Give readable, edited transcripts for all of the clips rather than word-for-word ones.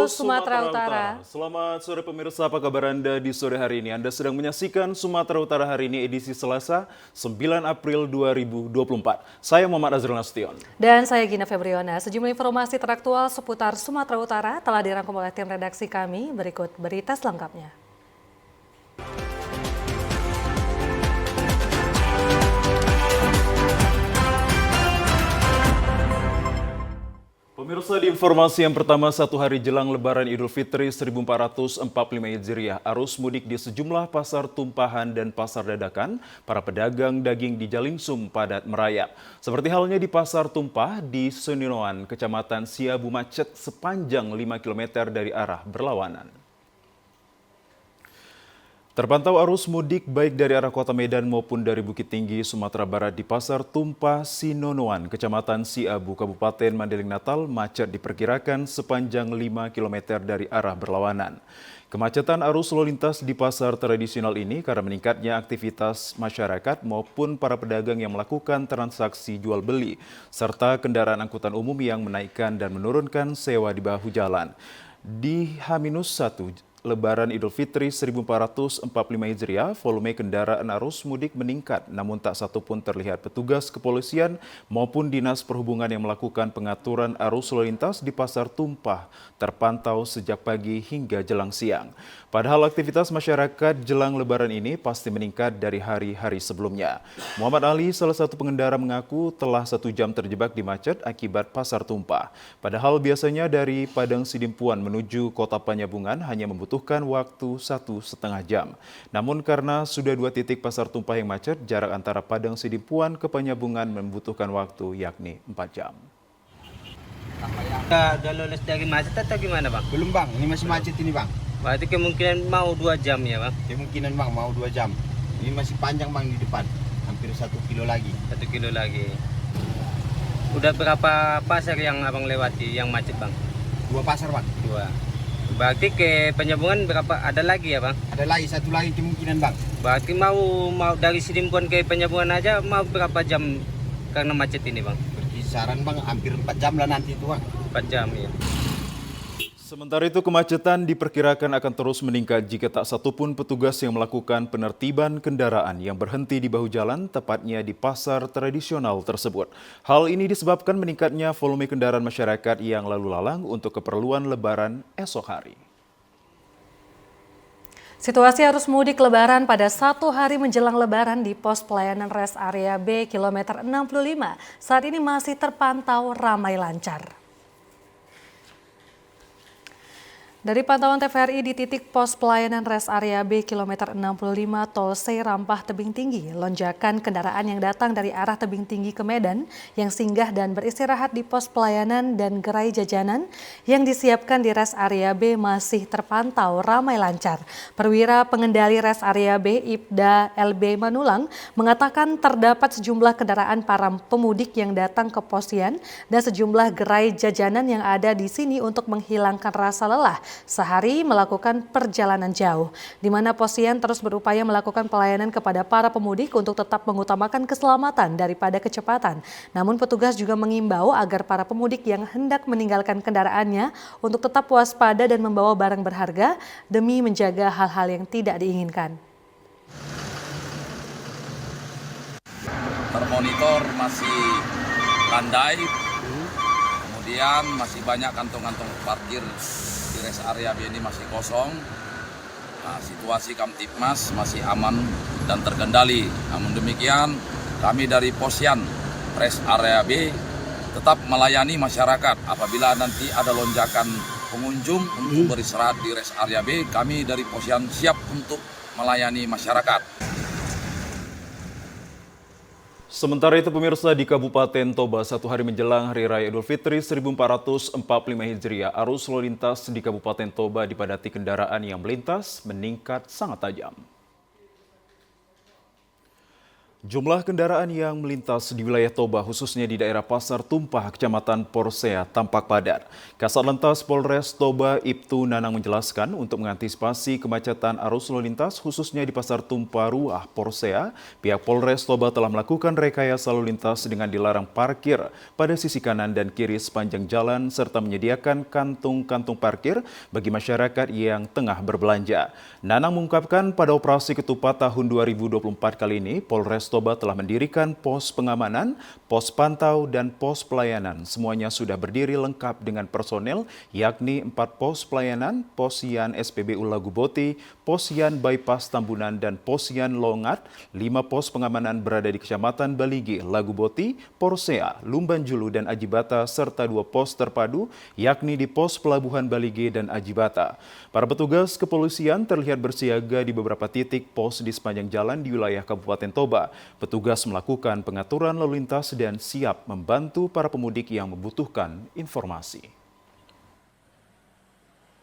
Halo Sumatera Utara. Selamat sore pemirsa, apa kabar Anda di sore hari ini? Anda sedang menyaksikan Sumatera Utara hari ini edisi Selasa 9 April 2024. Saya Muhammad Azrul Nasution. Dan saya Gina Febriona. Sejumlah informasi teraktual seputar Sumatera Utara telah dirangkum oleh tim redaksi kami. Berikut berita selengkapnya. Pemirsa, di informasi yang pertama, satu hari jelang Lebaran Idul Fitri 1445 Hijriah, arus mudik di sejumlah pasar tumpahan dan pasar dadakan, para pedagang daging di Jalingsum padat merayap. Seperti halnya di Pasar Tumpah di Suninoan, Kecamatan Siabu macet sepanjang 5 km dari arah berlawanan. Terpantau arus mudik baik dari arah Kota Medan maupun dari Bukit Tinggi, Sumatera Barat di Pasar Tumpah Sinonoan, Kecamatan Siabu, Kabupaten Mandailing Natal macet diperkirakan sepanjang 5 km dari arah berlawanan. Kemacetan arus lalu lintas di pasar tradisional ini karena meningkatnya aktivitas masyarakat maupun para pedagang yang melakukan transaksi jual beli, serta kendaraan angkutan umum yang menaikkan dan menurunkan sewa di bahu jalan. Di H-1 Lebaran Idul Fitri 1445 Hijriah, volume kendaraan arus mudik meningkat, namun tak satu pun terlihat petugas kepolisian maupun Dinas Perhubungan yang melakukan pengaturan arus lalu lintas di Pasar Tumpah terpantau sejak pagi hingga jelang siang. Padahal aktivitas masyarakat jelang Lebaran ini pasti meningkat dari hari-hari sebelumnya. Muhammad Ali, salah satu pengendara, mengaku telah 1 jam terjebak di macet akibat Pasar Tumpah. Padahal biasanya dari Padang Sidimpuan menuju Kota Panyabungan hanya membutuhkan waktu 1,5 jam. Namun karena sudah 2 titik pasar tumpah yang macet, jarak antara Padang Sidimpuan ke Panyabungan membutuhkan waktu yakni 4 jam. Udah lolos dari macet atau gimana bang? Belum bang, ini masih macet ini bang. Berarti kemungkinan mau 2 jam ya bang? Kemungkinan bang mau 2 jam. Ini masih panjang bang di depan, hampir 1 kilo lagi. 1 kilo lagi. Udah berapa pasar yang abang lewati yang macet bang? 2 pasar bang. 2. Berarti ke Penyambungan berapa? Ada lagi ya bang? Ada lagi, 1 lagi kemungkinan bang. Berarti mau dari Sidimpuan ke Penyambungan aja mau berapa jam karena macet ini bang? Berkisaran bang, hampir 4 jam lah nanti itu bang. 4 jam ya. Sementara itu, kemacetan diperkirakan akan terus meningkat jika tak satupun petugas yang melakukan penertiban kendaraan yang berhenti di bahu jalan, tepatnya di pasar tradisional tersebut. Hal ini disebabkan meningkatnya volume kendaraan masyarakat yang lalu lalang untuk keperluan Lebaran esok hari. Situasi arus mudik Lebaran pada 1 hari menjelang Lebaran di pos pelayanan Rest Area B kilometer 65 saat ini masih terpantau ramai lancar. Dari pantauan TVRI di titik pos pelayanan Rest Area B kilometer 65 Tol C Rampah Tebing Tinggi, lonjakan kendaraan yang datang dari arah Tebing Tinggi ke Medan yang singgah dan beristirahat di pos pelayanan dan gerai jajanan yang disiapkan di Rest Area B masih terpantau ramai lancar. Perwira Pengendali Rest Area B Ibda LB Manulang mengatakan terdapat sejumlah kendaraan para pemudik yang datang ke posyan dan sejumlah gerai jajanan yang ada di sini untuk menghilangkan rasa lelah sehari melakukan perjalanan jauh, di mana posyan terus berupaya melakukan pelayanan kepada para pemudik untuk tetap mengutamakan keselamatan daripada kecepatan. Namun petugas juga mengimbau agar para pemudik yang hendak meninggalkan kendaraannya untuk tetap waspada dan membawa barang berharga demi menjaga hal-hal yang tidak diinginkan. Termonitor masih landai, kemudian masih banyak kantong-kantong parkir di rest area B ini masih kosong. Nah, situasi Kamtipmas masih aman dan terkendali. Namun demikian, kami dari Posyan rest area B tetap melayani masyarakat. Apabila nanti ada lonjakan pengunjung untuk beristirahat di rest area B, kami dari Posyan siap untuk melayani masyarakat. Sementara itu pemirsa, di Kabupaten Toba, 1 hari menjelang Hari Raya Idul Fitri 1445 Hijriah, arus lalu lintas di Kabupaten Toba dipadati kendaraan yang melintas meningkat sangat tajam. Jumlah kendaraan yang melintas di wilayah Toba, khususnya di daerah Pasar Tumpah, Kecamatan Porsea, tampak padat. Kasat Lantas Polres Toba, Ibtu Nanang menjelaskan untuk mengantisipasi kemacetan arus lalu lintas, khususnya di Pasar Tumpah Ruah, Porsea, pihak Polres Toba telah melakukan rekayasa lalu lintas dengan dilarang parkir pada sisi kanan dan kiri sepanjang jalan, serta menyediakan kantung-kantung parkir bagi masyarakat yang tengah berbelanja. Nanang mengungkapkan pada operasi ketupat tahun 2024 kali ini, Polres Toba telah mendirikan pos pengamanan, pos pantau, dan pos pelayanan. Semuanya sudah berdiri lengkap dengan personel, yakni 4 pos pelayanan, pos Yan SPBU Lagu Boti, pos Yan Bypass Tambunan, dan pos Yan Longat. 5 pos pengamanan berada di Kecamatan Baligi, Lagu Boti, Porsea, Lumbanjulu, dan Ajibata, serta 2 pos terpadu, yakni di pos Pelabuhan Baligi dan Ajibata. Para petugas kepolisian terlihat bersiaga di beberapa titik pos di sepanjang jalan di wilayah Kabupaten Toba. Petugas melakukan pengaturan lalu lintas dan siap membantu para pemudik yang membutuhkan informasi.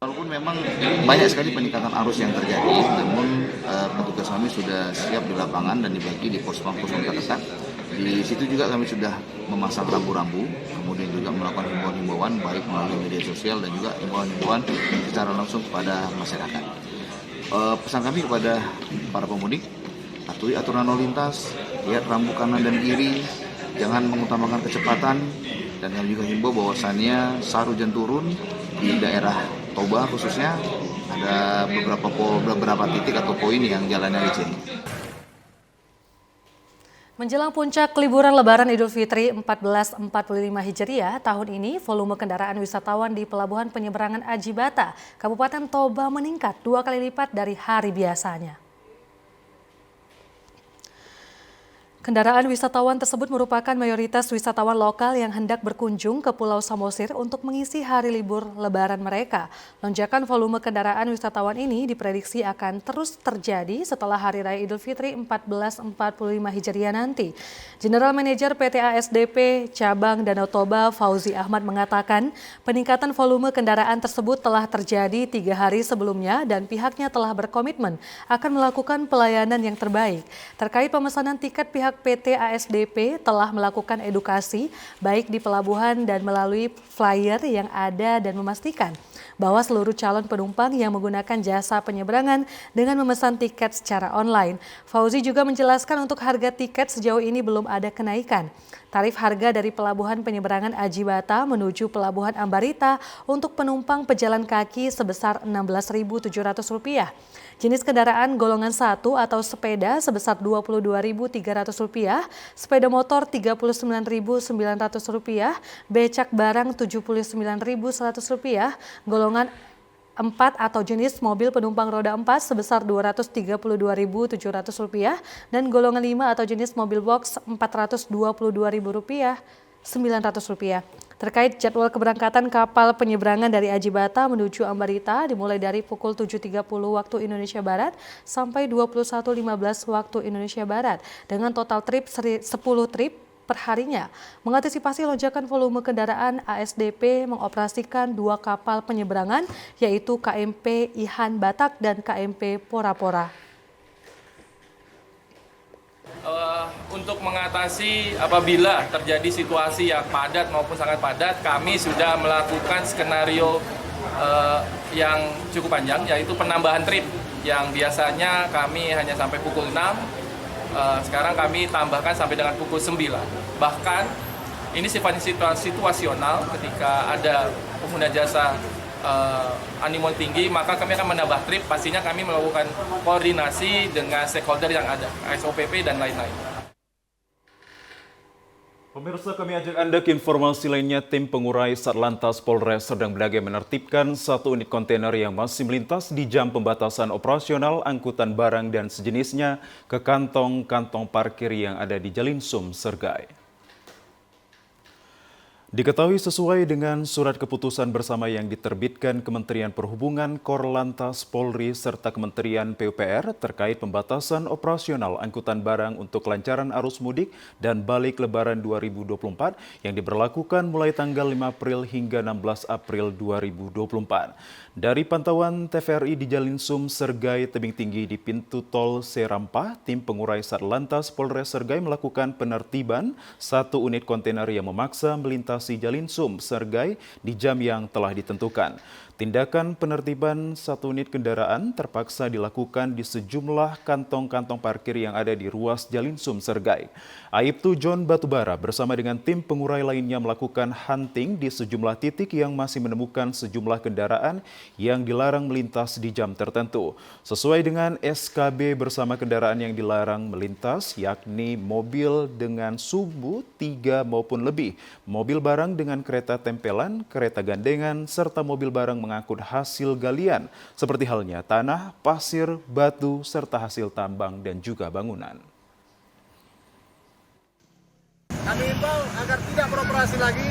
Walaupun memang banyak sekali peningkatan arus yang terjadi, namun petugas kami sudah siap di lapangan dan dibagi di pos-pos terdekat. Di situ juga kami sudah memasang rambu-rambu, kemudian juga melakukan himbauan-himbauan baik melalui media sosial dan juga himbauan-himbauan secara langsung kepada masyarakat. Pesan kami kepada para pemudik, patuhi aturan lalu lintas, lihat rambu kanan dan kiri, jangan mengutamakan kecepatan, dan kami juga himbau bahwasannya saat hujan turun di daerah Toba khususnya ada beberapa titik atau poin yang jalannya licin. Menjelang puncak liburan Lebaran Idul Fitri 1445 Hijriah tahun ini, volume kendaraan wisatawan di Pelabuhan Penyeberangan Ajibata, Kabupaten Toba meningkat 2 kali lipat dari hari biasanya. Kendaraan wisatawan tersebut merupakan mayoritas wisatawan lokal yang hendak berkunjung ke Pulau Samosir untuk mengisi hari libur Lebaran mereka. Lonjakan volume kendaraan wisatawan ini diprediksi akan terus terjadi setelah Hari Raya Idul Fitri 1445 Hijriah nanti. General Manager PT ASDP Cabang Danau Toba Fauzi Ahmad mengatakan peningkatan volume kendaraan tersebut telah terjadi 3 hari sebelumnya dan pihaknya telah berkomitmen akan melakukan pelayanan yang terbaik. Terkait pemesanan tiket, pihak PT ASDP telah melakukan edukasi baik di pelabuhan dan melalui flyer yang ada dan memastikan bahwa seluruh calon penumpang yang menggunakan jasa penyeberangan dengan memesan tiket secara online. Fauzi juga menjelaskan untuk harga tiket sejauh ini belum ada kenaikan. Tarif harga dari Pelabuhan Penyeberangan Ajibata menuju Pelabuhan Ambarita untuk penumpang pejalan kaki sebesar Rp16.700. Jenis kendaraan golongan 1 atau sepeda sebesar Rp22.300, sepeda motor Rp39.900, becak barang Rp79.100, golongan 4 atau jenis mobil penumpang roda 4 sebesar Rp232.700 dan golongan 5 atau jenis mobil box Rp422.900. Terkait jadwal keberangkatan kapal penyeberangan dari Ajibata menuju Ambarita dimulai dari pukul 7.30 waktu Indonesia Barat sampai 21.15 waktu Indonesia Barat dengan total trip 10 trip perharinya. Mengantisipasi lonjakan volume kendaraan, ASDP mengoperasikan 2 kapal penyeberangan yaitu KMP Ihan Batak dan KMP Pora Pora. Untuk mengatasi apabila terjadi situasi yang padat maupun sangat padat, kami sudah melakukan skenario yang cukup panjang, yaitu penambahan trip yang biasanya kami hanya sampai pukul 6, sekarang kami tambahkan sampai dengan pukul 9. Bahkan ini sifatnya situasional, ketika ada pengguna jasa animo tinggi, maka kami akan menambah trip. Pastinya kami melakukan koordinasi dengan stakeholder yang ada, SOPP dan lain-lain. Pemirsa, kami ajak Anda ke informasi lainnya. Tim pengurai Satlantas Polres Serdang Bedagai menertibkan 1 unit kontainer yang masih melintas di jam pembatasan operasional angkutan barang dan sejenisnya ke kantong-kantong parkir yang ada di Jalinsum, Sergai. Diketahui sesuai dengan surat keputusan bersama yang diterbitkan Kementerian Perhubungan, Korlantas Polri, serta Kementerian PUPR terkait pembatasan operasional angkutan barang untuk kelancaran arus mudik dan balik Lebaran 2024 yang diberlakukan mulai tanggal 5 April hingga 16 April 2024. Dari pantauan TVRI di Jalinsum Sergai tebing tinggi di pintu tol Serampah, tim pengurai Satlantas Polres Sergai melakukan penertiban satu unit kontainer yang memaksa melintasi Jalinsum Sergai di jam yang telah ditentukan. Tindakan penertiban satu unit kendaraan terpaksa dilakukan di sejumlah kantong-kantong parkir yang ada di ruas Jalinsum Sergai. Aibtu John Batubara bersama dengan tim pengurai lainnya melakukan hunting di sejumlah titik yang masih menemukan sejumlah kendaraan yang dilarang melintas di jam tertentu. Sesuai dengan SKB bersama kendaraan yang dilarang melintas, yakni mobil dengan subu 3 maupun lebih, mobil barang dengan kereta tempelan, kereta gandengan, serta mobil barang mengangkut hasil galian, seperti halnya tanah, pasir, batu, serta hasil tambang dan juga bangunan. Kami himbau agar tidak beroperasi lagi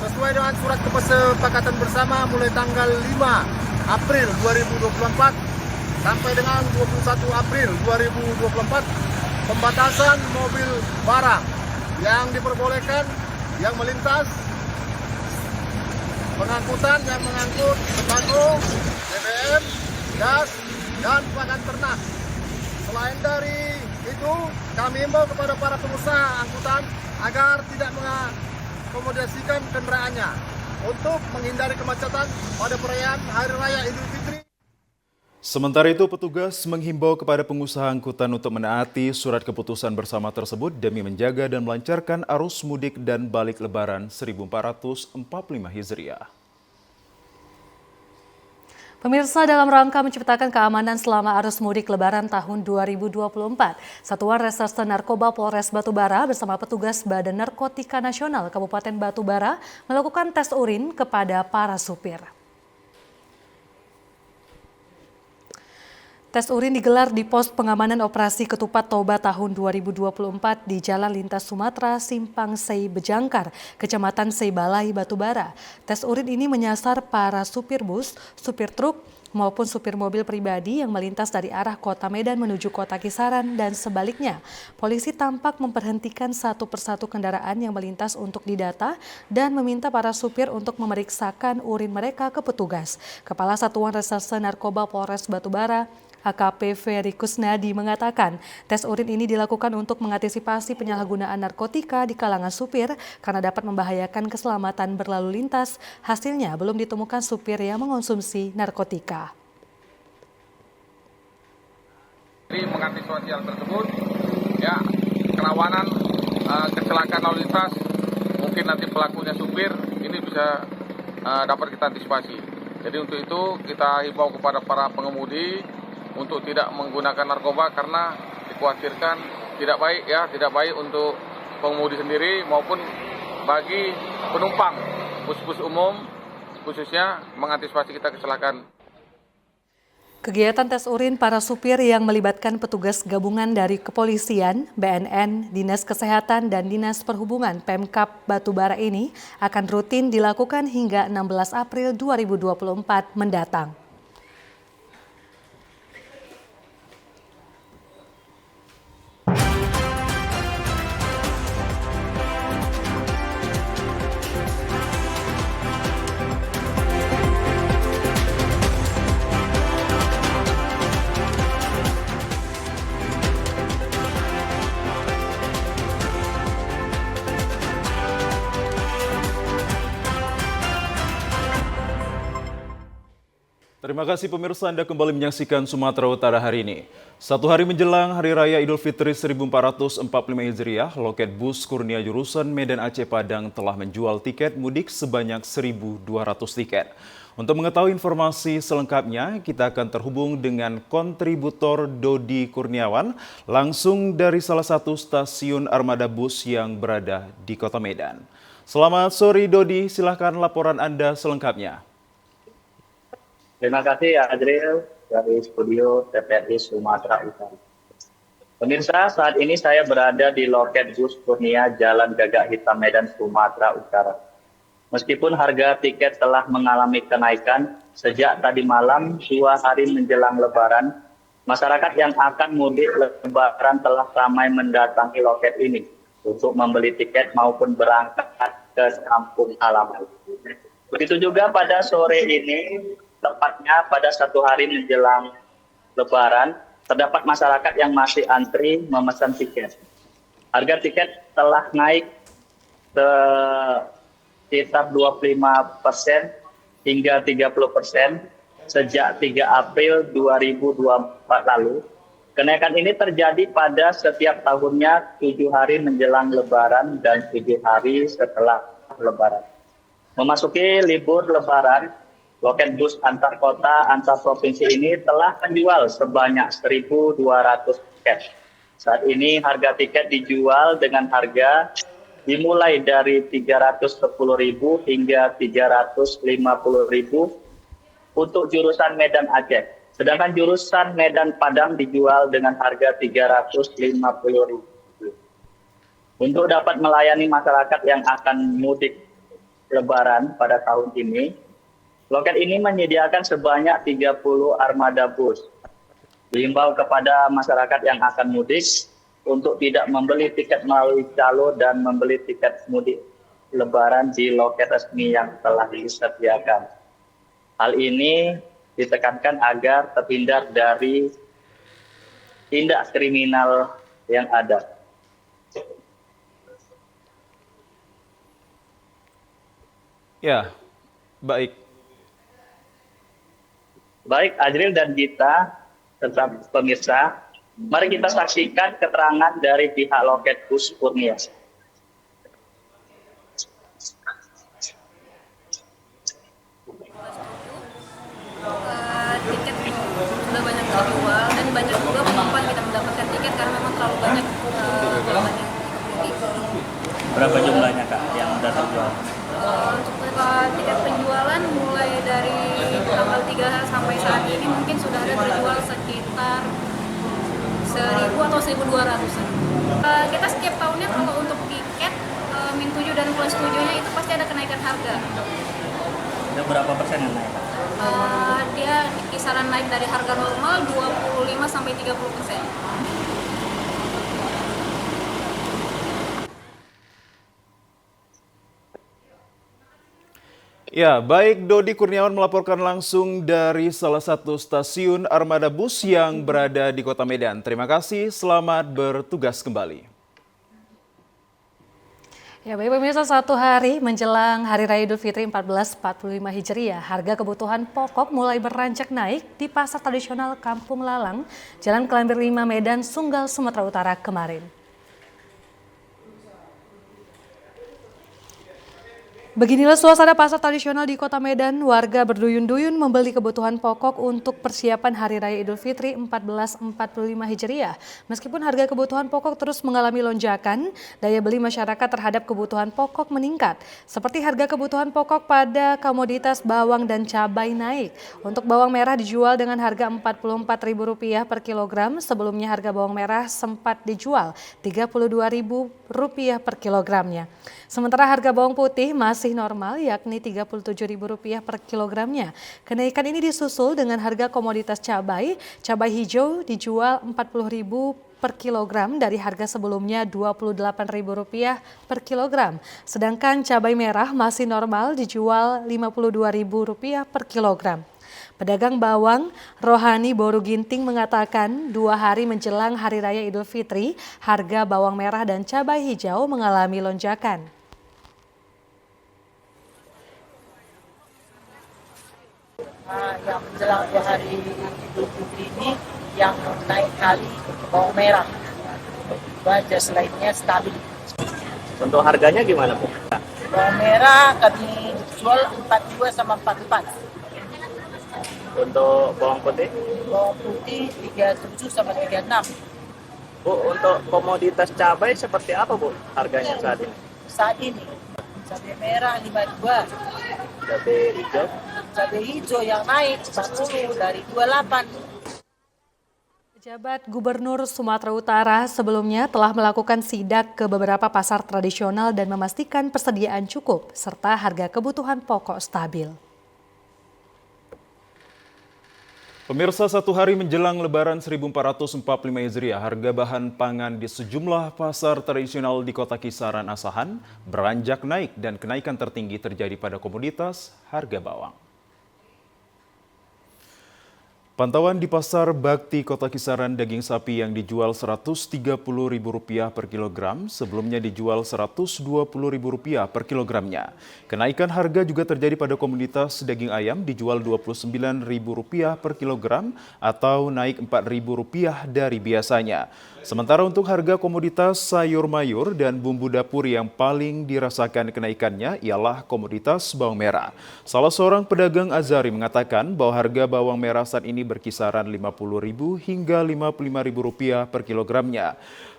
sesuai dengan surat kesepakatan bersama mulai tanggal 5 April 2024 sampai dengan 21 April 2024 pembatasan mobil barang yang diperbolehkan yang melintas, pengangkutan yang mengangkut sembako, BBM, gas, dan pakan ternak. Selain dari itu, kami himbau kepada para pengusaha angkutan agar tidak mengakomodasikan kendaraannya untuk menghindari kemacetan pada perayaan Hari Raya Idul Fitri. Sementara itu, petugas menghimbau kepada pengusaha angkutan untuk menaati surat keputusan bersama tersebut demi menjaga dan melancarkan arus mudik dan balik Lebaran 1445 Hijriah. Pemirsa, dalam rangka menciptakan keamanan selama arus mudik Lebaran tahun 2024, Satuan Reserse Narkoba Polres Batubara bersama petugas Badan Narkotika Nasional Kabupaten Batubara melakukan tes urin kepada para supir. Tes urin digelar di pos pengamanan operasi Ketupat Toba tahun 2024 di Jalan Lintas Sumatera, Simpang Sei Bejangkar, Kecamatan Seibalai, Batubara. Tes urin ini menyasar para supir bus, supir truk, maupun supir mobil pribadi yang melintas dari arah Kota Medan menuju Kota Kisaran dan sebaliknya. Polisi tampak memperhentikan satu persatu kendaraan yang melintas untuk didata dan meminta para supir untuk memeriksakan urin mereka ke petugas. Kepala Satuan Reserse Narkoba Polres Batubara, AKP Ferry Kusnadi mengatakan, tes urin ini dilakukan untuk mengantisipasi penyalahgunaan narkotika di kalangan supir karena dapat membahayakan keselamatan berlalu lintas. Hasilnya belum ditemukan supir yang mengonsumsi narkotika. Jadi mengantisipasi hal tersebut, ya kerawanan kecelakaan lalu lintas, mungkin nanti pelakunya supir, ini bisa dapat kita antisipasi. Jadi untuk itu kita himbau kepada para pengemudi untuk tidak menggunakan narkoba karena dikhawatirkan tidak baik untuk pengemudi sendiri maupun bagi penumpang bus-bus umum, khususnya mengantisipasi kita kecelakaan. Kegiatan tes urin para supir yang melibatkan petugas gabungan dari Kepolisian, BNN, Dinas Kesehatan, dan Dinas Perhubungan Pemkab Batubara ini akan rutin dilakukan hingga 16 April 2024 mendatang. Terima kasih pemirsa, Anda kembali menyaksikan Sumatera Utara hari ini. Satu hari menjelang Hari Raya Idul Fitri 1445 Hijriah, loket bus Kurnia jurusan Medan Aceh Padang telah menjual tiket mudik sebanyak 1.200 tiket. Untuk mengetahui informasi selengkapnya, kita akan terhubung dengan kontributor Dodi Kurniawan langsung dari salah satu stasiun armada bus yang berada di Kota Medan. Selamat sore Dodi, silahkan laporan Anda selengkapnya. Terima kasih Adril dari studio TVRI Sumatera Utara. Pemirsa, saat ini saya berada di loket bus Kurnia Jalan Gagak Hitam Medan Sumatera Utara. Meskipun harga tiket telah mengalami kenaikan sejak tadi malam 2 hari menjelang Lebaran, masyarakat yang akan mudik Lebaran telah ramai mendatangi loket ini untuk membeli tiket maupun berangkat ke kampung halaman. Begitu juga pada sore ini, tepatnya pada 1 hari menjelang Lebaran, terdapat masyarakat yang masih antri memesan tiket. Harga tiket telah naik sekitar 25% hingga 30% sejak 3 April 2024 lalu. Kenaikan ini terjadi pada setiap tahunnya 7 hari menjelang Lebaran dan 7 hari setelah Lebaran. Memasuki libur Lebaran, loket bus antar kota, antar provinsi ini telah menjual sebanyak 1.200 tiket. Saat ini harga tiket dijual dengan harga dimulai dari 310.000 hingga 350.000 untuk jurusan Medan Aceh. Sedangkan jurusan Medan Padang dijual dengan harga 350.000. Untuk dapat melayani masyarakat yang akan mudik Lebaran pada tahun ini, loket ini menyediakan sebanyak 30 armada bus. Diimbau kepada masyarakat yang akan mudik untuk tidak membeli tiket melalui calo dan membeli tiket mudik Lebaran di loket resmi yang telah disediakan. Hal ini ditekankan agar terhindar dari tindak kriminal yang ada. Ya, baik. Baik, Ajril dan Gita, serta pemirsa, mari kita saksikan keterangan dari pihak loket bus Kurnia. Tiket sudah banyak terjual dan banyak juga penumpang kita mendapatkan tiket karena memang terlalu banyak korban yang diikuti. Berapa jumlahnya Kak yang sudah terjual? Untuk tiket penjualan mulai dari tanggal 3 sampai saat ini mungkin sudah ada terjual sekitar 1.000 atau 1.200-an. Kita setiap tahunnya kalau untuk tiket Min 7 dan Plus 7-nya itu pasti ada kenaikan harga. Ada berapa persen yang naik? Dia kisaran naik dari harga normal 25 sampai 30%. Ya, baik, Dodi Kurniawan melaporkan langsung dari salah satu stasiun armada bus yang berada di Kota Medan. Terima kasih, selamat bertugas kembali. Ya, baik pemirsa, 1 hari menjelang Hari Raya Idul Fitri 1445 Hijriah, harga kebutuhan pokok mulai beranjak naik di pasar tradisional Kampung Lalang, Jalan Kelambir 5 Medan, Sunggal, Sumatera Utara kemarin. Beginilah suasana pasar tradisional di Kota Medan. Warga berduyun-duyun membeli kebutuhan pokok untuk persiapan Hari Raya Idul Fitri 1445 Hijriah. Meskipun harga kebutuhan pokok terus mengalami lonjakan, daya beli masyarakat terhadap kebutuhan pokok meningkat. Seperti harga kebutuhan pokok pada komoditas bawang dan cabai naik. Untuk bawang merah dijual dengan harga Rp44.000 per kilogram. Sebelumnya harga bawang merah sempat dijual Rp32.000 per kilogramnya. Sementara harga bawang putih masih normal, yakni Rp37.000 per kilogramnya. Kenaikan ini disusul dengan harga komoditas cabai. Cabai hijau dijual Rp40.000 per kilogram dari harga sebelumnya Rp28.000 per kilogram. Sedangkan cabai merah masih normal dijual Rp52.000 per kilogram. Pedagang bawang Rohani Boru Ginting mengatakan 2 hari menjelang Hari Raya Idul Fitri, harga bawang merah dan cabai hijau mengalami lonjakan. Yang menjelang 2 hari Idul Fitri ini yang naik kali bawang merah. Jelas lainnya stabil. Untuk harganya gimana Bu? Bawang merah kami jual 42 sama 44. Untuk bawang putih? Bawang putih 37 sama 36. Bu, untuk komoditas cabai seperti apa Bu harganya saat ini? Saat ini cabai merah 52. Cabai hijau? Cabai hijau yang naik 40 dari 28. Pejabat Gubernur Sumatera Utara sebelumnya telah melakukan sidak ke beberapa pasar tradisional dan memastikan persediaan cukup serta harga kebutuhan pokok stabil. Pemirsa, satu hari menjelang Lebaran 1445 Hijriah, harga bahan pangan di sejumlah pasar tradisional di Kota Kisaran Asahan beranjak naik dan kenaikan tertinggi terjadi pada komoditas harga bawang. Pantauan di Pasar Bakti Kota Kisaran, daging sapi yang dijual Rp130.000 per kilogram, sebelumnya dijual Rp120.000 per kilogramnya. Kenaikan harga juga terjadi pada komoditas daging ayam dijual Rp29.000 per kilogram atau naik Rp4.000 dari biasanya. Sementara untuk harga komoditas sayur mayur dan bumbu dapur yang paling dirasakan kenaikannya ialah komoditas bawang merah. Salah seorang pedagang Azari mengatakan bahwa harga bawang merah saat ini berkisaran Rp50.000 hingga Rp55.000 per kilogramnya.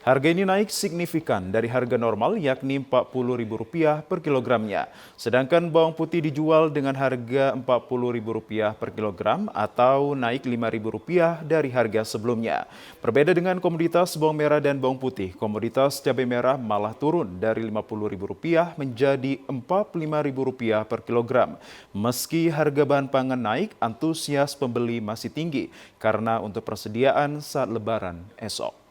Harga ini naik signifikan dari harga normal yakni Rp40.000 per kilogramnya. Sedangkan bawang putih dijual dengan harga Rp40.000 per kilogram atau naik Rp5.000 dari harga sebelumnya. Berbeda dengan komoditas bawang merah dan bawang putih, komoditas cabai merah malah turun dari Rp50.000 menjadi Rp45.000 per kilogram. Meski harga bahan pangan naik, antusias pembeli masih tinggi karena untuk persediaan saat Lebaran esok.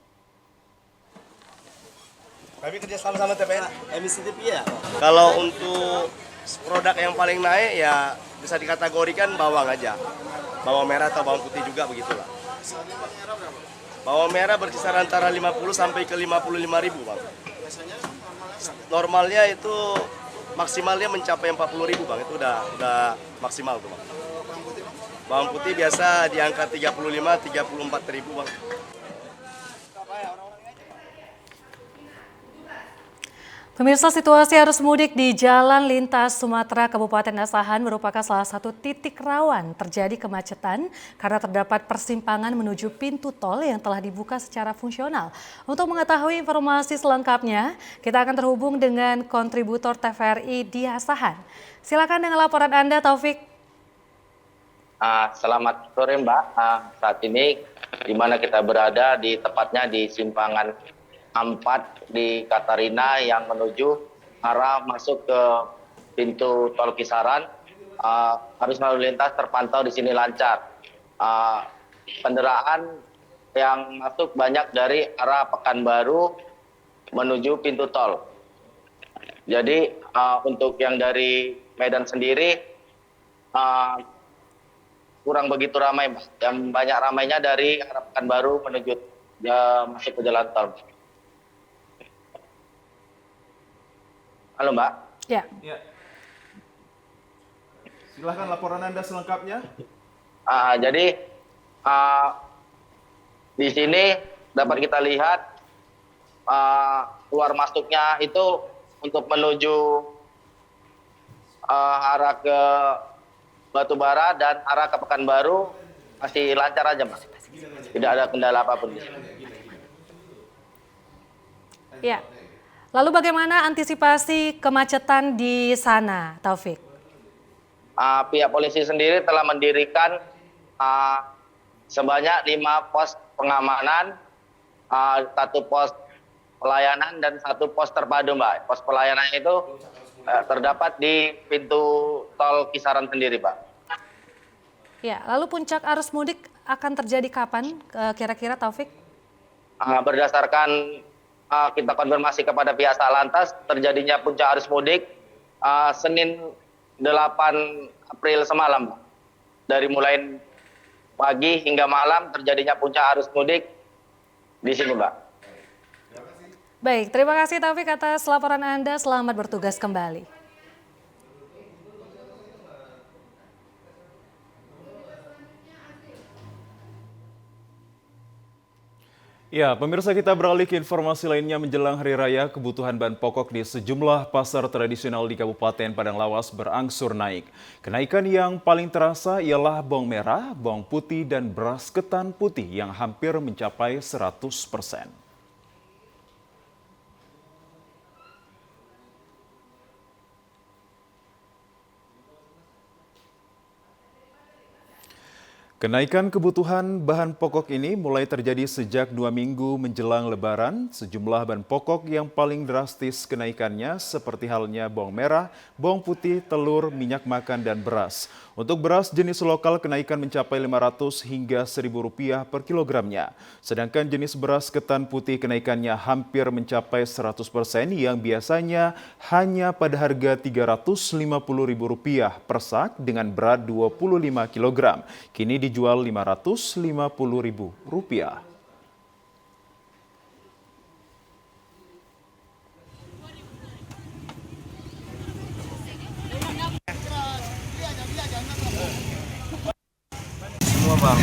Kami kerja sama TPN emisi TV ya. Kalau untuk produk yang paling naik ya bisa dikategorikan bawang aja. Bawang merah atau bawang putih juga begitulah. Bawang merah berkisar antara 50 sampai ke 55.000, Bang. Normalnya itu maksimalnya mencapai 40.000, Bang. Itu udah maksimal tuh, Bang. Bawang putih biasa di angka 35-34.000, Bang. Pemirsa, situasi arus mudik di Jalan Lintas Sumatera Kabupaten Asahan merupakan salah satu titik rawan terjadi kemacetan karena terdapat persimpangan menuju pintu tol yang telah dibuka secara fungsional. Untuk mengetahui informasi selengkapnya, kita akan terhubung dengan kontributor TVRI di Asahan. Silakan dengan laporan Anda, Taufik. Selamat sore, Mbak. Saat ini di mana kita berada tepatnya di simpangan 4 di Katarina yang menuju arah masuk ke pintu tol Kisaran. Arus lalu lintas terpantau di sini lancar. Kendaraan yang masuk banyak dari arah Pekanbaru menuju pintu tol. Jadi untuk yang dari Medan sendiri kurang begitu ramai, Mas. Yang banyak ramainya dari arah Pekanbaru menuju masuk ke jalan tol. Halo, Mbak. Ya. Silahkan laporan Anda selengkapnya. Jadi di sini dapat kita lihat keluar masuknya itu untuk menuju arah ke Batubara dan arah ke Pekanbaru masih lancar aja, Mas. Tidak ada kendala apapun di sini. Ya. Lalu bagaimana antisipasi kemacetan di sana, Taufik? Pihak polisi sendiri telah mendirikan sebanyak 5 pos pengamanan, 1 pos pelayanan dan 1 pos terpadu, Mbak. Pos pelayanan itu terdapat di pintu tol Kisaran sendiri, Pak. Ya, lalu puncak arus mudik akan terjadi kapan kira-kira, Taufik? Berdasarkan kita konfirmasi kepada pihak Satlantas, terjadinya puncak arus mudik Senin 8 April semalam. Dari mulai pagi hingga malam terjadinya puncak arus mudik di sini, Mbak. Baik, terima kasih Taufik atas laporan Anda. Selamat bertugas kembali. Ya, pemirsa, kita beralih ke informasi lainnya. Menjelang Hari Raya, kebutuhan bahan pokok di sejumlah pasar tradisional di Kabupaten Padang Lawas berangsur naik. Kenaikan yang paling terasa ialah bawang merah, bawang putih, dan beras ketan putih yang hampir mencapai 100%. Kenaikan kebutuhan bahan pokok ini mulai terjadi sejak 2 minggu menjelang Lebaran. Sejumlah bahan pokok yang paling drastis kenaikannya seperti halnya bawang merah, bawang putih, telur, minyak makan, dan beras. Untuk beras jenis lokal kenaikan mencapai Rp500 hingga Rp1.000 per kilogramnya. Sedangkan jenis beras ketan putih kenaikannya hampir mencapai 100% yang biasanya hanya pada harga Rp350.000 per sak dengan berat 25 kg. Kini dijual Rp550.000. Semua bang,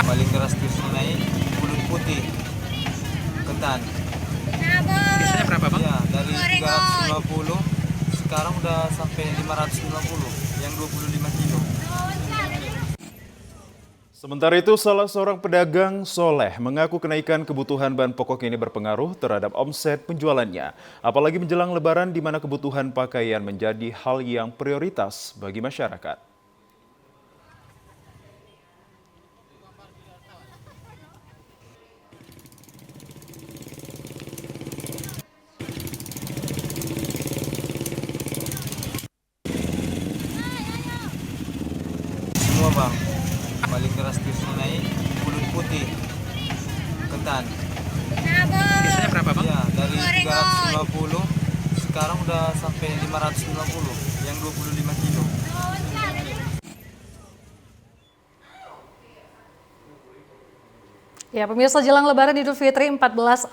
paling drastis naik kulit putih, ketan. Biasanya berapa bang? Ya, dari 350 sekarang udah sampai 550 yang 25 kilo. Sementara itu, salah seorang pedagang Soleh mengaku kenaikan kebutuhan bahan pokok ini berpengaruh terhadap omset penjualannya. Apalagi menjelang Lebaran di mana kebutuhan pakaian menjadi hal yang prioritas bagi masyarakat. Semua bang, paling drastis naik kulit putih, ketan. Biasanya berapa bang? Ya, dari 350 sekarang udah sampai 550 yang 25 kilo. Ya, pemirsa, jelang Lebaran Idul Fitri 1445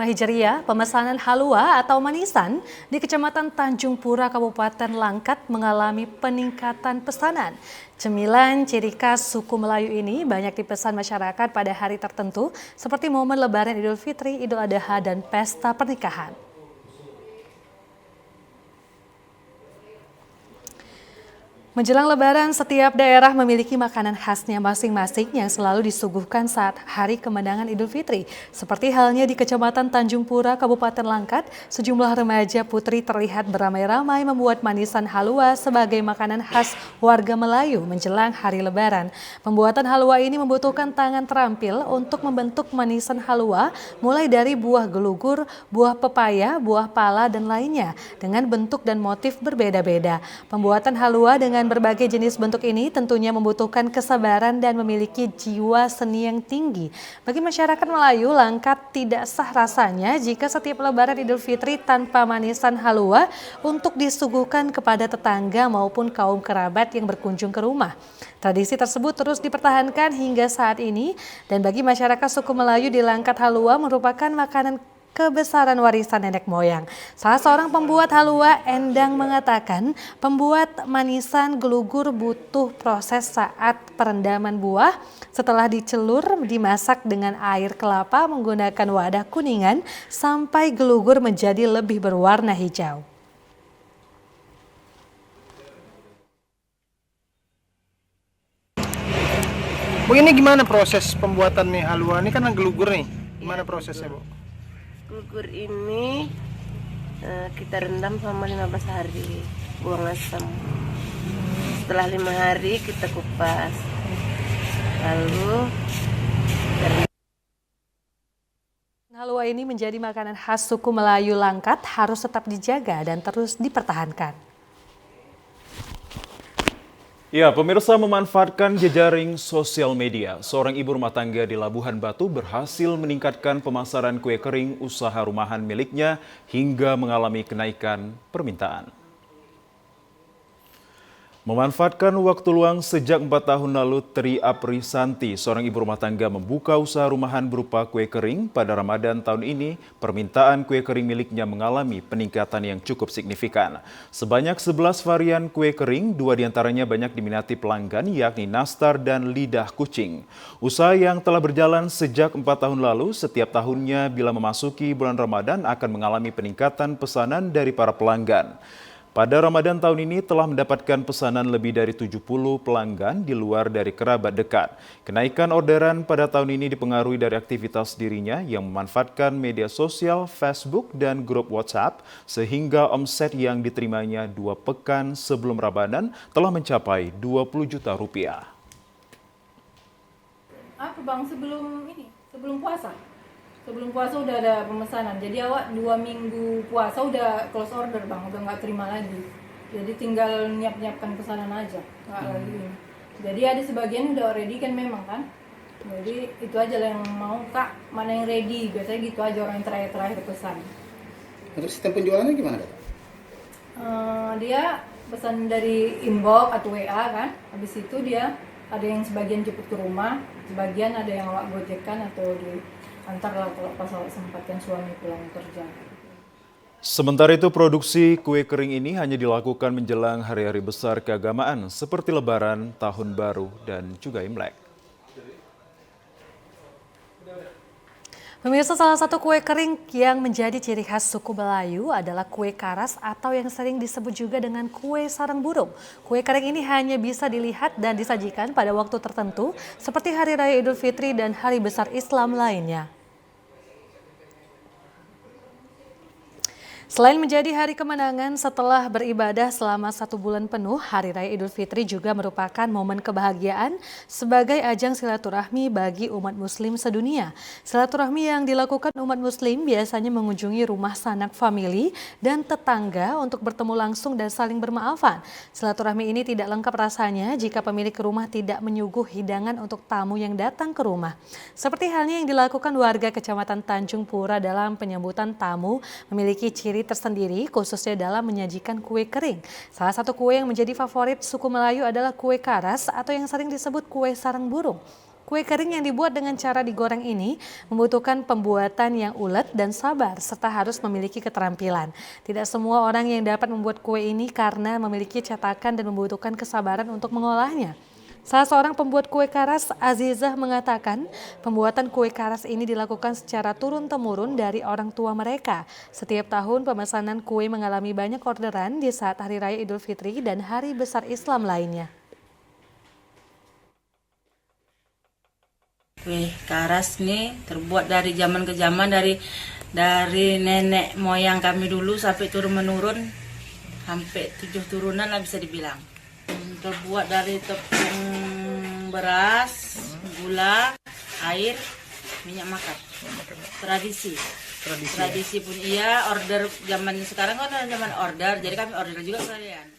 Hijriah, pemesanan halua atau manisan di Kecamatan Tanjung Pura, Kabupaten Langkat mengalami peningkatan pesanan. Cemilan ciri khas suku Melayu ini banyak dipesan masyarakat pada hari tertentu seperti momen Lebaran Idul Fitri, Idul Adha, dan pesta pernikahan. Menjelang Lebaran, setiap daerah memiliki makanan khasnya masing-masing yang selalu disuguhkan saat hari kemenangan Idul Fitri. Seperti halnya di Kecamatan Tanjung Pura, Kabupaten Langkat, sejumlah remaja putri terlihat beramai-ramai membuat manisan halua sebagai makanan khas warga Melayu menjelang hari Lebaran. Pembuatan halua ini membutuhkan tangan terampil untuk membentuk manisan halua, mulai dari buah gelugur, buah pepaya, buah pala, dan lainnya, dengan bentuk dan motif berbeda-beda. Pembuatan halua dengan berbagai jenis bentuk ini tentunya membutuhkan kesabaran dan memiliki jiwa seni yang tinggi. Bagi masyarakat Melayu, Langkat tidak sah rasanya jika setiap Lebaran Idul Fitri tanpa manisan halua untuk disuguhkan kepada tetangga maupun kaum kerabat yang berkunjung ke rumah. Tradisi tersebut terus dipertahankan hingga saat ini, dan bagi masyarakat suku Melayu di Langkat, halua merupakan makanan kebesaran warisan nenek moyang. Salah seorang pembuat halua, Endang, mengatakan pembuat manisan gelugur butuh proses saat perendaman buah. Setelah dicelur, dimasak dengan air kelapa menggunakan wadah kuningan sampai gelugur menjadi lebih berwarna hijau. Bu, ini gimana proses pembuatan nih halua? Ini kan gelugur nih. Gimana prosesnya, Bu? Gugur ini kita rendam selama 15 hari, buang asam. Setelah 5 hari kita kupas, lalu halua ini menjadi makanan khas suku Melayu Langkat, harus tetap dijaga dan terus dipertahankan. Ya, pemirsa, memanfaatkan jejaring sosial media, seorang ibu rumah tangga di Labuhan Batu berhasil meningkatkan pemasaran kue kering usaha rumahan miliknya hingga mengalami kenaikan permintaan. Memanfaatkan waktu luang sejak 4 tahun lalu, Tri Aprisanti, seorang ibu rumah tangga, membuka usaha rumahan berupa kue kering. Pada Ramadan tahun ini, permintaan kue kering miliknya mengalami peningkatan yang cukup signifikan. Sebanyak 11 varian kue kering, 2 diantaranya banyak diminati pelanggan, yakni nastar dan lidah kucing. Usaha yang telah berjalan sejak 4 tahun lalu, setiap tahunnya bila memasuki bulan Ramadan akan mengalami peningkatan pesanan dari para pelanggan. Pada Ramadan tahun ini telah mendapatkan pesanan lebih dari 70 pelanggan di luar dari kerabat dekat. Kenaikan orderan pada tahun ini dipengaruhi dari aktivitas dirinya yang memanfaatkan media sosial, Facebook, dan grup WhatsApp, sehingga omset yang diterimanya 2 pekan sebelum Ramadan telah mencapai 20 juta rupiah. apa bang, sebelum puasa. Sebelum puasa udah ada pemesanan. Jadi awak 2 minggu puasa udah close order bang, udah nggak terima lagi. Jadi tinggal nyiapkan pesanan aja, nggak lagi ini. Jadi ada sebagian udah ready kan memang kan. Jadi itu aja lah yang mau kak, mana yang ready. Biasanya gitu aja orang yang terakhir pesan. Untuk sistem penjualannya gimana kak? Dia pesan dari inbox atau WA kan. Habis itu dia ada yang sebagian jemput ke rumah, sebagian ada yang awak gojekkan atau diantar lah kalau pas awak sempatkan suami pulang kerja. Sementara itu, produksi kue kering ini hanya dilakukan menjelang hari-hari besar keagamaan seperti Lebaran, Tahun Baru, dan juga Imlek. Pemirsa, salah satu kue kering yang menjadi ciri khas suku Melayu adalah kue karas atau yang sering disebut juga dengan kue sarang burung. Kue kering ini hanya bisa dilihat dan disajikan pada waktu tertentu seperti Hari Raya Idul Fitri dan hari besar Islam lainnya. Selain menjadi hari kemenangan setelah beribadah selama 1 bulan penuh, Hari Raya Idul Fitri juga merupakan momen kebahagiaan sebagai ajang silaturahmi bagi umat muslim sedunia. Silaturahmi yang dilakukan umat muslim biasanya mengunjungi rumah sanak famili dan tetangga untuk bertemu langsung dan saling bermaafan. Silaturahmi ini tidak lengkap rasanya jika pemilik rumah tidak menyuguh hidangan untuk tamu yang datang ke rumah. Seperti halnya yang dilakukan warga Kecamatan Tanjung Pura dalam penyambutan tamu memiliki ciri tersendiri khususnya dalam menyajikan kue kering. Salah satu kue yang menjadi favorit suku Melayu adalah kue karas atau yang sering disebut kue sarang burung. Kue kering yang dibuat dengan cara digoreng ini membutuhkan pembuatan yang ulet dan sabar serta harus memiliki keterampilan. Tidak semua orang yang dapat membuat kue ini karena memiliki cetakan dan membutuhkan kesabaran untuk mengolahnya. Salah seorang pembuat kue karas, Azizah, mengatakan pembuatan kue karas ini dilakukan secara turun-temurun dari orang tua mereka. Setiap tahun pemesanan kue mengalami banyak orderan di saat Hari Raya Idul Fitri dan Hari Besar Islam lainnya. Kue karas ini terbuat dari zaman ke zaman, dari nenek moyang kami dulu sampai turun-menurun, sampai 7 turunan lah bisa dibilang. Terbuat dari tepung beras, gula, air, minyak makan. Tradisi pun iya, order zaman sekarang kan zaman order, jadi kami order juga sekalian.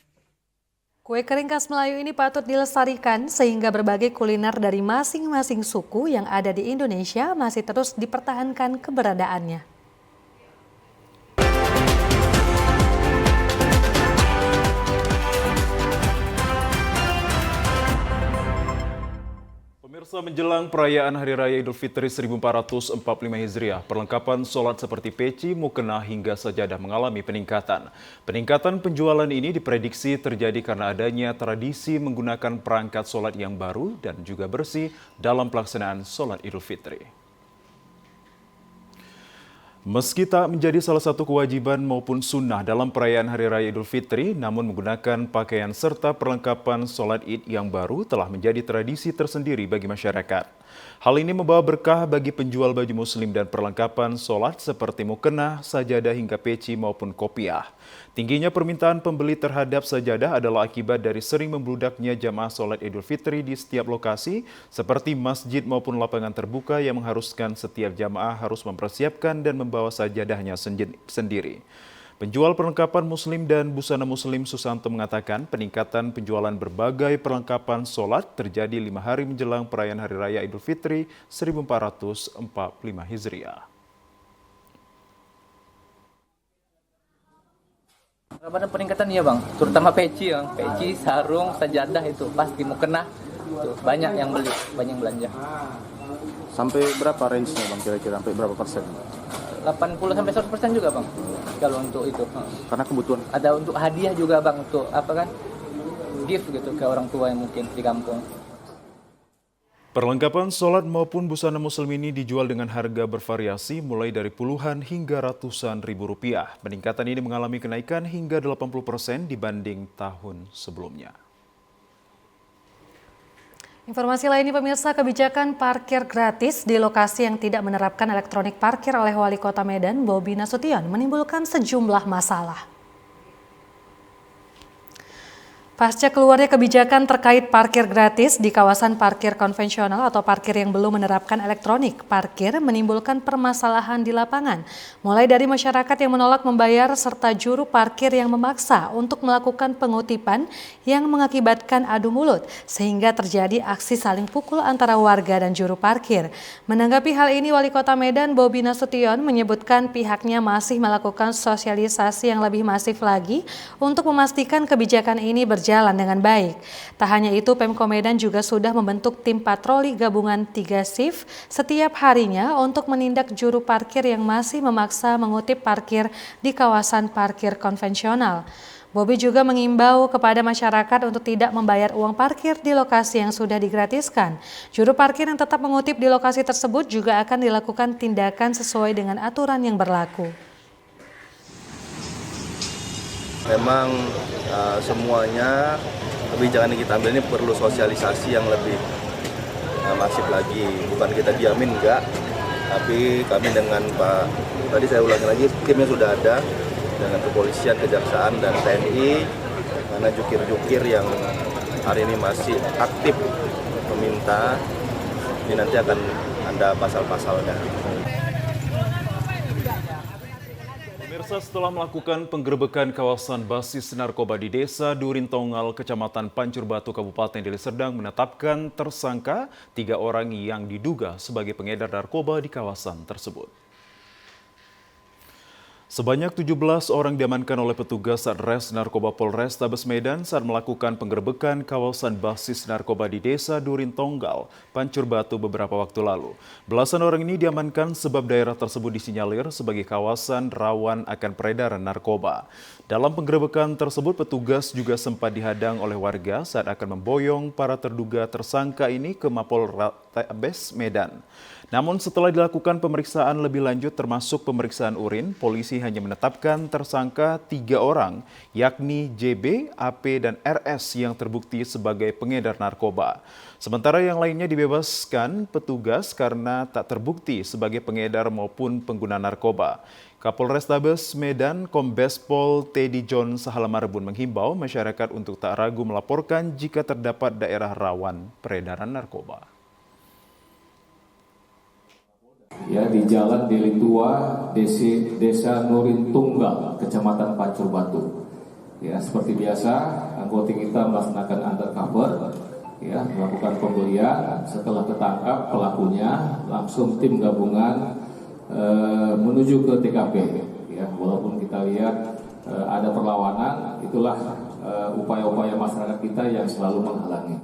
Kue kering khas Melayu ini patut dilestarikan sehingga berbagai kuliner dari masing-masing suku yang ada di Indonesia masih terus dipertahankan keberadaannya. Pemirsa, menjelang perayaan Hari Raya Idul Fitri 1445 Hijriah, perlengkapan sholat seperti peci, mukena hingga sajadah mengalami peningkatan. Peningkatan penjualan ini diprediksi terjadi karena adanya tradisi menggunakan perangkat sholat yang baru dan juga bersih dalam pelaksanaan sholat Idul Fitri. Meski tak menjadi salah satu kewajiban maupun sunnah dalam perayaan Hari Raya Idul Fitri, namun menggunakan pakaian serta perlengkapan sholat Id yang baru telah menjadi tradisi tersendiri bagi masyarakat. Hal ini membawa berkah bagi penjual baju muslim dan perlengkapan sholat seperti mukena, sajadah hingga peci maupun kopiah. Tingginya permintaan pembeli terhadap sajadah adalah akibat dari sering membludaknya jamaah sholat Idul Fitri di setiap lokasi seperti masjid maupun lapangan terbuka yang mengharuskan setiap jamaah harus mempersiapkan dan membawa sajadahnya sendiri. Penjual perlengkapan muslim dan busana muslim Susanto mengatakan peningkatan penjualan berbagai perlengkapan sholat terjadi 5 hari menjelang perayaan Hari Raya Idul Fitri 1445 Hijriah. Ada peningkatan ya bang, terutama peci ya, peci, sarung, sajadah itu pasti mukena, banyak yang beli, banyak yang belanja. Sampai berapa range-nya bang kira-kira, sampai berapa persen? 80-100% juga bang, kalau untuk itu. Karena kebutuhan. Ada untuk hadiah juga bang, untuk apa kan, gift gitu ke orang tua yang mungkin di kampung. Perlengkapan sholat maupun busana muslim ini dijual dengan harga bervariasi mulai dari puluhan hingga ratusan ribu rupiah. Peningkatan ini mengalami kenaikan hingga 80% dibanding tahun sebelumnya. Informasi lainnya pemirsa, kebijakan parkir gratis di lokasi yang tidak menerapkan elektronik parkir oleh Wali Kota Medan, Bobi Nasution, menimbulkan sejumlah masalah. Pasca keluarnya kebijakan terkait parkir gratis di kawasan parkir konvensional atau parkir yang belum menerapkan elektronik parkir menimbulkan permasalahan di lapangan. Mulai dari masyarakat yang menolak membayar serta juru parkir yang memaksa untuk melakukan pengutipan yang mengakibatkan adu mulut sehingga terjadi aksi saling pukul antara warga dan juru parkir. Menanggapi hal ini, Wali Kota Medan Bobi Nasution menyebutkan pihaknya masih melakukan sosialisasi yang lebih masif lagi untuk memastikan kebijakan ini berjalan dengan baik. Tak hanya itu, Pemko Medan juga sudah membentuk tim patroli gabungan 3 shift setiap harinya untuk menindak juru parkir yang masih memaksa mengutip parkir di kawasan parkir konvensional. Bobi juga mengimbau kepada masyarakat untuk tidak membayar uang parkir di lokasi yang sudah digratiskan. Juru parkir yang tetap mengutip di lokasi tersebut juga akan dilakukan tindakan sesuai dengan aturan yang berlaku. Memang semuanya kebijakan yang kita ambil ini perlu sosialisasi yang lebih masif lagi. Bukan kita diamin, enggak. Tapi kami dengan Pak, tadi saya ulangi lagi, timnya sudah ada dengan kepolisian, kejaksaan, dan TNI. Karena jukir-jukir yang hari ini masih aktif meminta, ini nanti akan ada pasal-pasalnya. Pemirsa, setelah melakukan penggerebekan kawasan basis narkoba di Desa Durintongal, Kecamatan Pancur Batu, Kabupaten Deli Serdang menetapkan tersangka 3 orang yang diduga sebagai pengedar narkoba di kawasan tersebut. Sebanyak 17 orang diamankan oleh petugas Satres Narkoba Polrestabes Medan saat melakukan penggerebekan kawasan basis narkoba di Desa Durintongal, Pancur Batu beberapa waktu lalu. Belasan orang ini diamankan sebab daerah tersebut disinyalir sebagai kawasan rawan akan peredaran narkoba. Dalam penggerebekan tersebut, petugas juga sempat dihadang oleh warga saat akan memboyong para terduga tersangka ini ke Mapolrestabes Medan. Namun setelah dilakukan pemeriksaan lebih lanjut termasuk pemeriksaan urin, polisi hanya menetapkan tersangka 3 orang, yakni JB, AP, dan RS yang terbukti sebagai pengedar narkoba. Sementara yang lainnya dibebaskan petugas karena tak terbukti sebagai pengedar maupun pengguna narkoba. Kapolrestabes Medan Kombes Pol Teddy John Sahalamarbun menghimbau masyarakat untuk tak ragu melaporkan jika terdapat daerah rawan peredaran narkoba. Ya, di Jalan Deli Tua, Desa Nurintunggal, Kecamatan Pancur Batu. Ya, seperti biasa, anggota kita melaksanakan undercover, ya, melakukan pembelian. Setelah ketangkap pelakunya, langsung tim gabungan menuju ke TKP. Ya, walaupun kita lihat ada perlawanan, itulah upaya-upaya masyarakat kita yang selalu menghalangi.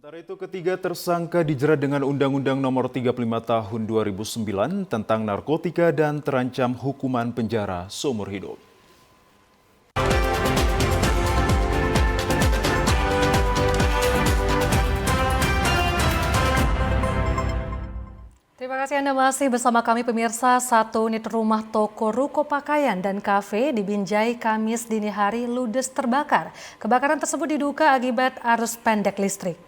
Sementara itu, ketiga tersangka dijerat dengan Undang-Undang Nomor 35 Tahun 2009 tentang narkotika dan terancam hukuman penjara seumur hidup. Terima kasih Anda masih bersama kami pemirsa. 1 unit rumah toko, ruko pakaian, dan kafe di Binjai Kamis dini hari ludes terbakar. Kebakaran tersebut diduga akibat arus pendek listrik.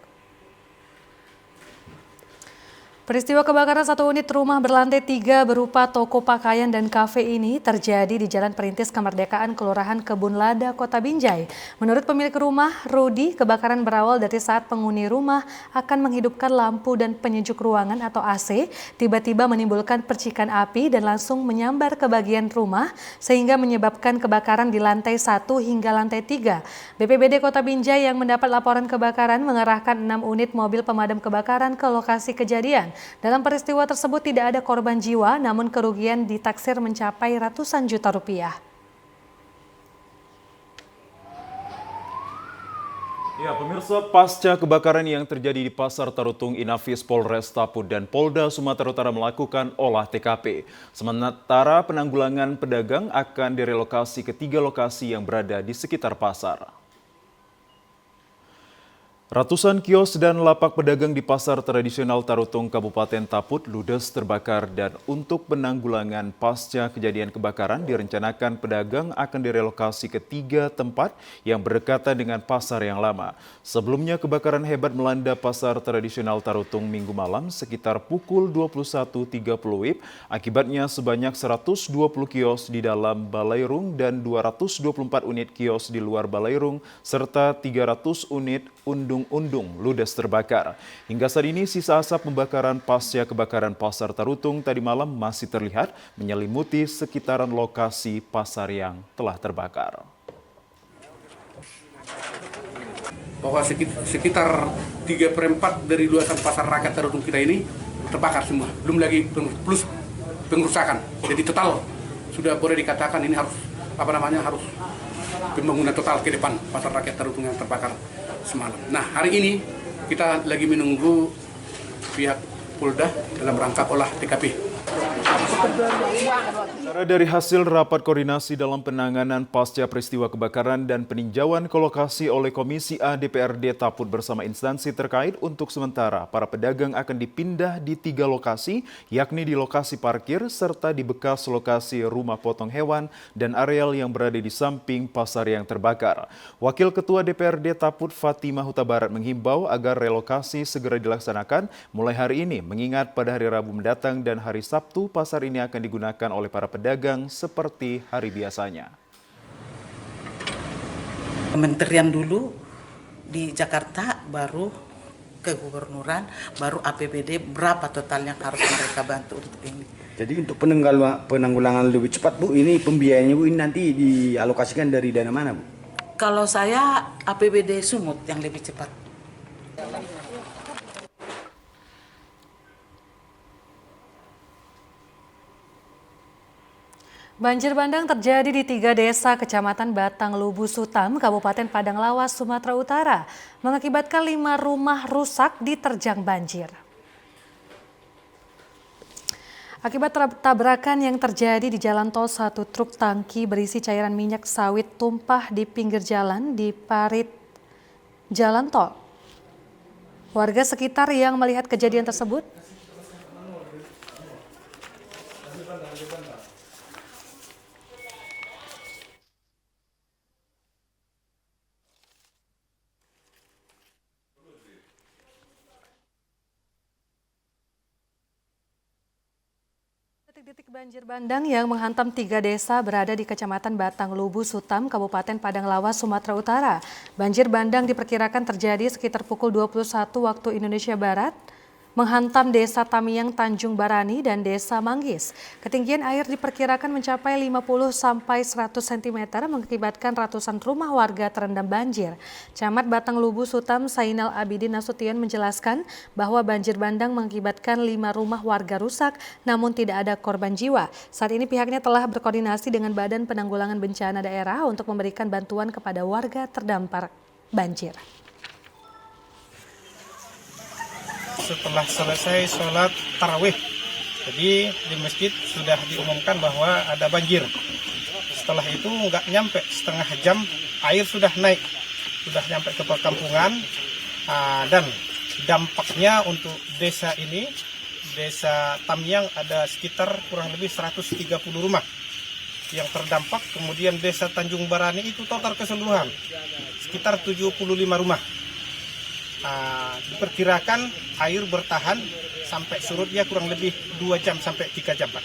Peristiwa kebakaran 1 unit rumah berlantai 3 berupa toko pakaian dan kafe ini terjadi di Jalan Perintis Kemerdekaan, Kelurahan Kebun Lada, Kota Binjai. Menurut pemilik rumah, Rudi, kebakaran berawal dari saat penghuni rumah akan menghidupkan lampu dan penyejuk ruangan atau AC, tiba-tiba menimbulkan percikan api dan langsung menyambar ke bagian rumah sehingga menyebabkan kebakaran di lantai 1 hingga lantai 3. BPBD Kota Binjai yang mendapat laporan kebakaran mengerahkan 6 unit mobil pemadam kebakaran ke lokasi kejadian. Dalam peristiwa tersebut tidak ada korban jiwa, namun kerugian ditaksir mencapai ratusan juta rupiah. Ya, pemirsa, pasca kebakaran yang terjadi di Pasar Tarutung, Inafis Polres Taput dan Polda Sumatera Utara melakukan olah TKP. Sementara penanggulangan pedagang akan direlokasi ke 3 lokasi yang berada di sekitar pasar. Ratusan kios dan lapak pedagang di pasar tradisional Tarutung, Kabupaten Taput ludes terbakar dan untuk penanggulangan pasca kejadian kebakaran direncanakan pedagang akan direlokasi ke 3 tempat yang berdekatan dengan pasar yang lama. Sebelumnya kebakaran hebat melanda pasar tradisional Tarutung Minggu malam sekitar pukul 21.30 WIB. Akibatnya sebanyak 120 kios di dalam Balairung dan 224 unit kios di luar Balairung serta 300 unit undung-undung ludes terbakar. Hingga saat ini sisa asap pembakaran pasca kebakaran pasar Tarutung tadi malam masih terlihat menyelimuti sekitaran lokasi pasar yang telah terbakar. Bahwa sekitar 3/4 dari luasan pasar rakyat Tarutung kita ini terbakar semua. Belum lagi plus pengerusakan. Jadi total sudah boleh dikatakan ini harus harus pembangunan total ke depan pasar rakyat Tarutung yang terbakar semalam. Nah, hari ini kita lagi menunggu pihak Polda dalam rangka olah TKP. Dari hasil rapat koordinasi dalam penanganan pasca peristiwa kebakaran dan peninjauan ke lokasi oleh Komisi A DPRD Taput bersama instansi terkait, untuk sementara para pedagang akan dipindah di 3 lokasi, yakni di lokasi parkir serta di bekas lokasi rumah potong hewan dan areal yang berada di samping pasar yang terbakar. Wakil Ketua DPRD Taput Fatimah Huta Barat menghimbau agar relokasi segera dilaksanakan mulai hari ini, mengingat pada hari Rabu mendatang dan hari Sabtu pasar ini akan digunakan oleh para pedagang seperti hari biasanya. Kementerian dulu di Jakarta, baru ke gubernuran, baru APBD berapa total yang harus mereka bantu untuk ini. Jadi untuk penanggulangan lebih cepat Bu, ini pembiayaannya Bu, ini nanti dialokasikan dari dana mana Bu? Kalau saya APBD Sumut yang lebih cepat. Banjir bandang terjadi di 3 desa Kecamatan Batang Lubu Sutam, Kabupaten Padang Lawas, Sumatera Utara, mengakibatkan 5 rumah rusak diterjang banjir. Akibat tabrakan yang terjadi di jalan tol, 1 truk tangki berisi cairan minyak sawit tumpah di pinggir jalan di parit jalan tol. Warga sekitar yang melihat kejadian tersebut detik-detik banjir bandang yang menghantam 3 desa berada di Kecamatan Batang Lubu Sutam, Kabupaten Padang Lawas, Sumatera Utara. Banjir bandang diperkirakan terjadi sekitar pukul 21 waktu Indonesia Barat, menghantam Desa Tamiang Tanjung Barani dan Desa Manggis. Ketinggian air diperkirakan mencapai 50 sampai 100 cm, mengakibatkan ratusan rumah warga terendam banjir. Camat Batang Lubu Sutam Sainal Abidin Nasution menjelaskan bahwa banjir bandang mengakibatkan 5 rumah warga rusak, namun tidak ada korban jiwa. Saat ini pihaknya telah berkoordinasi dengan Badan Penanggulangan Bencana Daerah untuk memberikan bantuan kepada warga terdampak banjir. Setelah selesai sholat tarawih, jadi di masjid sudah diumumkan bahwa ada banjir. Setelah itu nggak nyampe setengah jam air sudah naik, sudah nyampe ke perkampungan, dan dampaknya untuk desa ini, Desa Tamiang, ada sekitar kurang lebih 130 rumah yang terdampak. Kemudian Desa Tanjung Barani itu total keseluruhan sekitar 75 rumah. Diperkirakan air bertahan sampai surutnya kurang lebih 2 jam sampai 3 jam, Pak.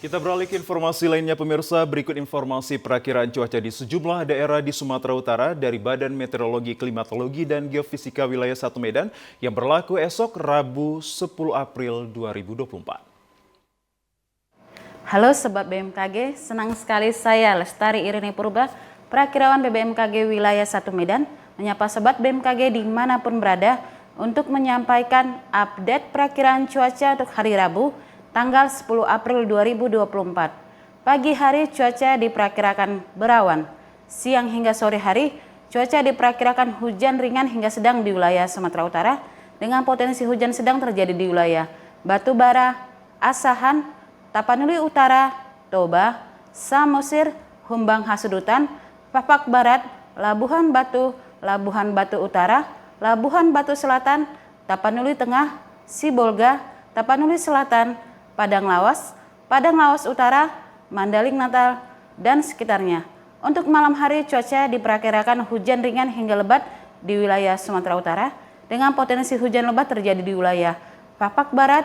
Kita beralih ke informasi lainnya pemirsa, berikut informasi perakiraan cuaca di sejumlah daerah di Sumatera Utara dari Badan Meteorologi, Klimatologi, dan Geofisika Wilayah 1 Medan yang berlaku esok Rabu 10 April 2024. Halo Sobat BMKG, senang sekali saya Lestari Irini Purba, perakirawan BMKG Wilayah 1 Medan, menyapa Sobat BMKG dimanapun berada untuk menyampaikan update perakiraan cuaca untuk hari Rabu, tanggal 10 April 2024. Pagi hari cuaca diperkirakan berawan, siang hingga sore hari cuaca diperkirakan hujan ringan hingga sedang di wilayah Sumatera Utara, dengan potensi hujan sedang terjadi di wilayah Batubara, Asahan, Tapanuli Utara, Toba, Samosir, Humbang Hasudutan, Papak Barat, Labuhan Batu Utara, Labuhan Batu Selatan, Tapanuli Tengah, Sibolga, Tapanuli Selatan, Padang Lawas Utara, Mandeling Natal, dan sekitarnya. Untuk malam hari cuaca diperkirakan hujan ringan hingga lebat di wilayah Sumatera Utara dengan potensi hujan lebat terjadi di wilayah Papak Barat,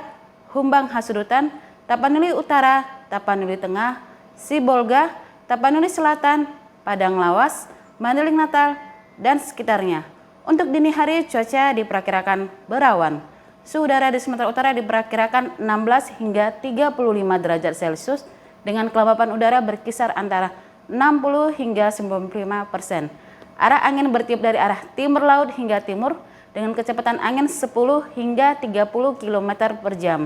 Humbang Hasudutan, Tapanuli Utara, Tapanuli Tengah, Sibolga, Tapanuli Selatan, Padang Lawas, Mandeling Natal, dan sekitarnya. Untuk dini hari cuaca diperkirakan berawan. Suhu udara di Sumatera Utara diperkirakan 16 hingga 35 derajat Celcius dengan kelembapan udara berkisar antara 60 hingga 95%. Arah angin bertiup dari arah timur laut hingga timur dengan kecepatan angin 10 hingga 30 km per jam.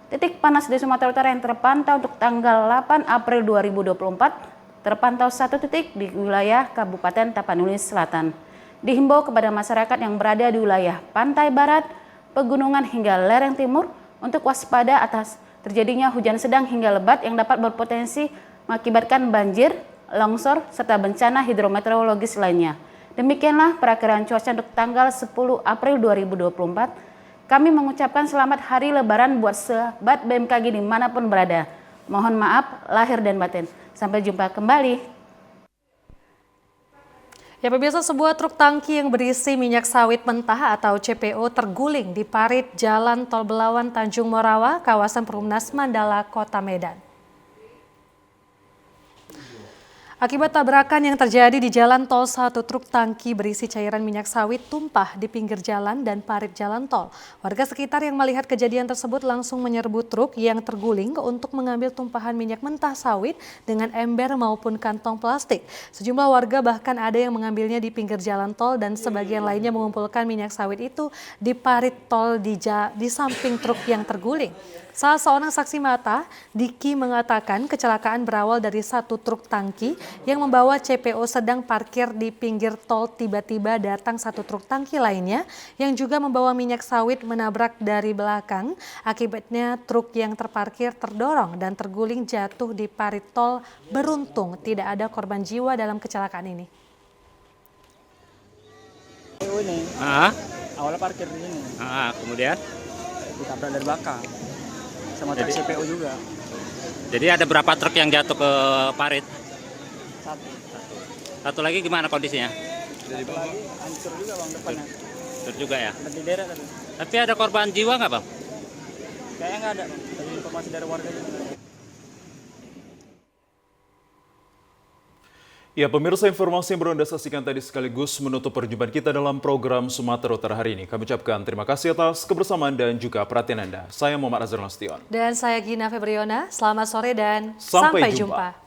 Titik panas di Sumatera Utara yang terpantau untuk tanggal 8 April 2024 terpantau 1 titik di wilayah Kabupaten Tapanuli Selatan. Dihimbau kepada masyarakat yang berada di wilayah pantai barat, pegunungan hingga lereng timur untuk waspada atas terjadinya hujan sedang hingga lebat yang dapat berpotensi mengakibatkan banjir, longsor, serta bencana hidrometeorologis lainnya. Demikianlah perakiraan cuaca untuk tanggal 10 April 2024. Kami mengucapkan selamat hari lebaran buat sahabat BMKG dimanapun berada. Mohon maaf lahir dan batin. Sampai jumpa kembali. Ya pemirsa, sebuah truk tangki yang berisi minyak sawit mentah atau CPO terguling di parit Jalan Tol Belawan Tanjung Morawa, kawasan Perumnas Mandala, Kota Medan. Akibat tabrakan yang terjadi di jalan tol, satu truk tangki berisi cairan minyak sawit tumpah di pinggir jalan dan parit jalan tol. Warga sekitar yang melihat kejadian tersebut langsung menyerbu truk yang terguling untuk mengambil tumpahan minyak mentah sawit dengan ember maupun kantong plastik. Sejumlah warga bahkan ada yang mengambilnya di pinggir jalan tol dan sebagian lainnya mengumpulkan minyak sawit itu di parit tol di samping truk yang terguling. Salah seorang saksi mata, Diki, mengatakan kecelakaan berawal dari satu truk tangki yang membawa CPO sedang parkir di pinggir tol. Tiba-tiba datang satu truk tangki lainnya yang juga membawa minyak sawit menabrak dari belakang. Akibatnya truk yang terparkir terdorong dan terguling jatuh di parit tol. Beruntung tidak ada korban jiwa dalam kecelakaan ini. Awalnya parkir di sini. Kemudian Ditabrak dari belakang. Sama truk CPO juga. jadi ada berapa truk yang jatuh ke parit? Satu lagi gimana kondisinya? lagi hancur juga bang depannya. Hancur juga ya? Ada di daerah tadi. Tapi ada korban jiwa nggak bang? Kayaknya nggak ada bang. Dari informasi dari warga juga. Ya pemirsa, informasi yang baru Anda saksikan tadi sekaligus menutup perjumpaan kita dalam program Sumatera Utara hari ini. Kami ucapkan terima kasih atas kebersamaan dan juga perhatian Anda. Saya Muhammad Azhar Nasution. Dan saya Gina Febriona. Selamat sore dan sampai jumpa.